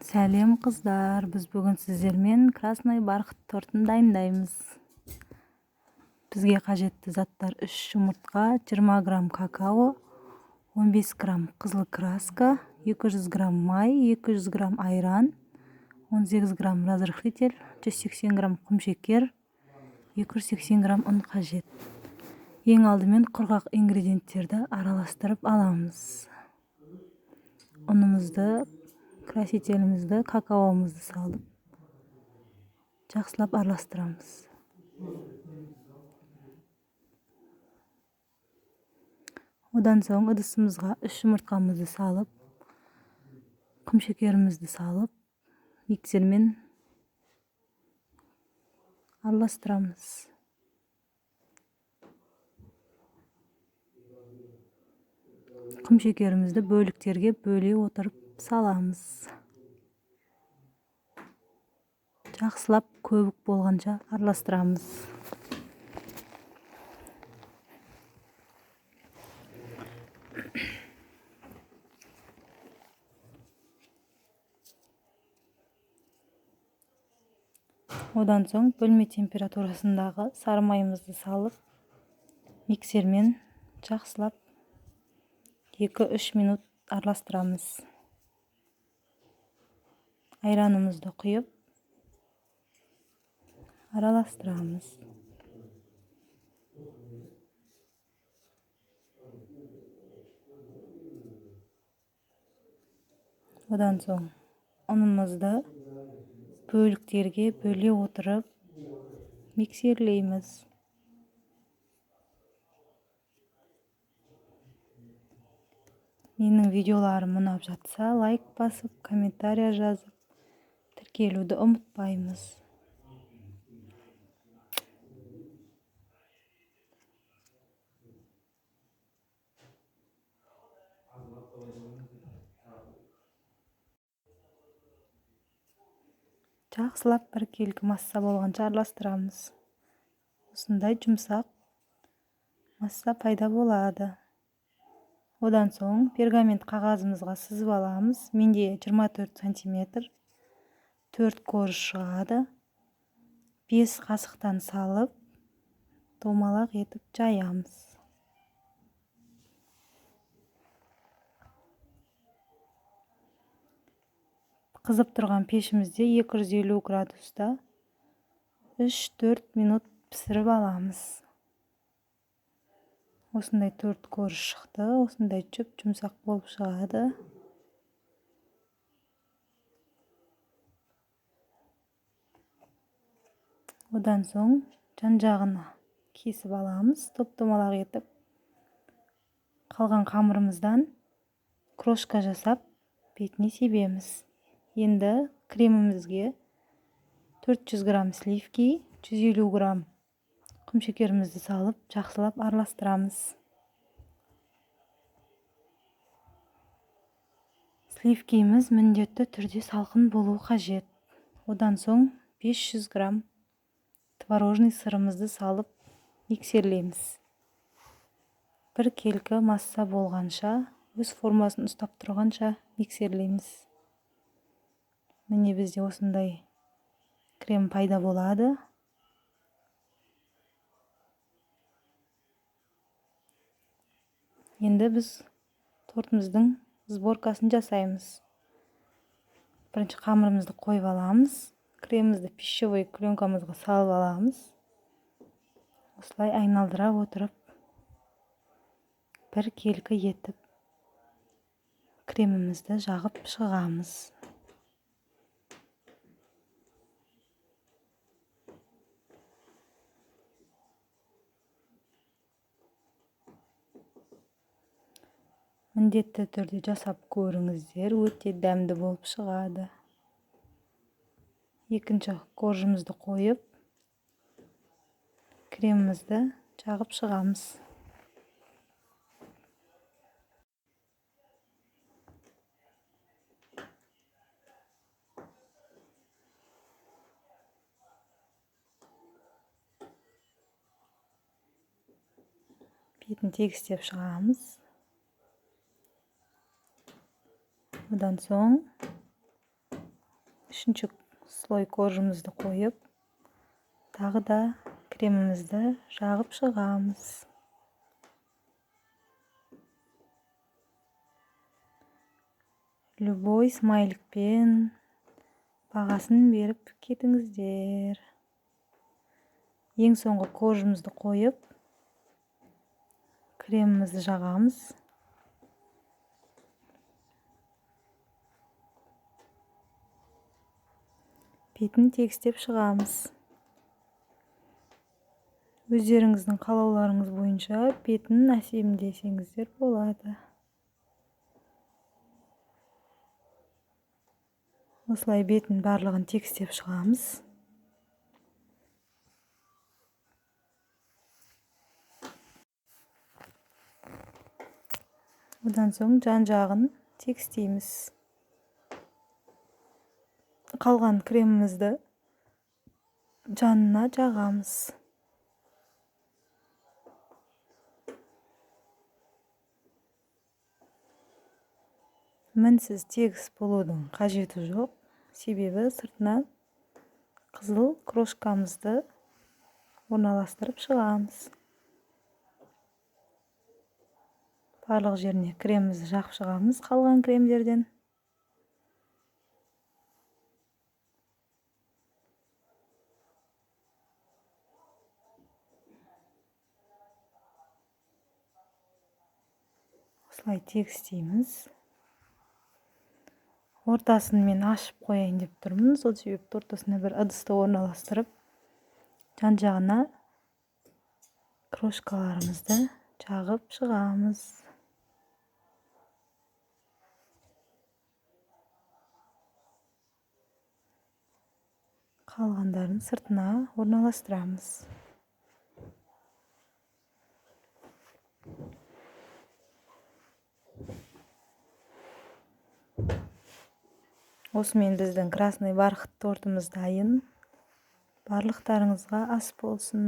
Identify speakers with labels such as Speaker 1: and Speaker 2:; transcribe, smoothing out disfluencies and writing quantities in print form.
Speaker 1: Сәлем қыздар, біз бүгін сіздермен красный бархат тортын дайындаймыз. Бізге қажетті заттар 3 жұмыртқа, 20 грамм какао, 15 грамм қызыл краска, 200 грамм май, 200 грамм айран, 18 грамм разрыхлитель, 180 грамм құмшекер, 280 грамм ұн қажет. Ең алдымен құрғақ ингредиенттерді араластырып аламыз. Ұнымызды, красителімізді, какаомызды салып, жақсылап араластырамыз. Одан соң ыдысымызға 3 жұмыртқамызды салып, құмшекерімізді салып, миксермен араластырамыз. Құмшекерімізді бөліктерге бөле отырып саламыз. Жақсылап көбік болғанша араластырамыз. Одан соң бөлме температурасындағы сары майымызды салып, миксермен жақсылап 2-3 минут араластырамыз. Айранымызды құйып, араластырамыз. Одан соң ұнымызды бөліктерге бөле отырып миксерлейміз. Менің видеоларым ұнап жатса, лайк басып, комментария жазып, тіркелуді ұмытпаймыз. Жақсылап біркелкі масса болғанша араластырамыз. Осындай жұмсақ масса пайда болады. Одан соң пергамент қағазымызға сызып аламыз. Менде 24 сантиметр 4 корж шығады. 5 қасықтан салып, домалақ етіп жаямыз. Қызып тұрған пешімізде 250 градуста 3-4 минут пісіріп аламыз. Осындай 4 корж шықты, осындай жүп жұмсақ болып шығады. Одан соң жан-жағына кесіп аламыз, топ-томалақ етіп. Қалған қамырымыздан крошка жасап, бетіне себеміз. Енді кремімізге 400 грамм сливки, 150 грамм құмшекерімізді салып, жақсылап араластырамыз. Сливкиміз міндетті түрде салқын болу қажет. Одан соң 500 грамм творожный сырымызды салып, миксерлейміз. Бір келкі масса болғанша, өз формасын ұстап тұрғанша миксерлейміз. Міне бізде осындай крем пайда болады. Енді біз тортымыздың сборкасын жасаймыз. Бірінші қамырымызды қойып аламыз. Кремімізді пищевой пленкамызға салып аламыз. Осылай айналдыра отырып, бір келкі етіп, кремімізді жағып шығамыз. Міндетті түрде жасап көріңіздер, өте дәмді болып шығады. Екінші коржымызды қойып, кремімізді жағып шығамыз. Бетін тегістеп шығамыз. Одан соң үшінші слой коржымызды қойып, тағы да кремімізді жағып шығамыз. Любой смайликпен бағасын беріп кетіңіздер. Ең соңғы коржымызды қойып, кремімізді жағамыз. Бетін тегістеп шығамыз. Өздеріңіздің қалауларыңыз бойынша бетін әсемдесеңіздер болады. Осылай бетін барлығын тегістеп шығамыз. Одан соң жан-жағын тегістейміз. Қалған кремімізді жанына жағамыз. Мінсіз тегіс болудың қажеті жоқ. Себебі сыртынан қызыл крошкамызды орналастырып шығамыз. Барлық жеріне кремімізді жағып шығамыз қалған кремдерден. Осылай тегістейміз. Ортасын мен ашып қояйын деп тұрмын. Сол себепті ортасына бір ыдысты орналастырып, жан-жағына крошкаларымызды жағып шығамыз. Қалғандарын сыртына орналастырамыз. Осымен біздің красный бархат тортымыз дайын. Барлықтарыңызға ас болсын.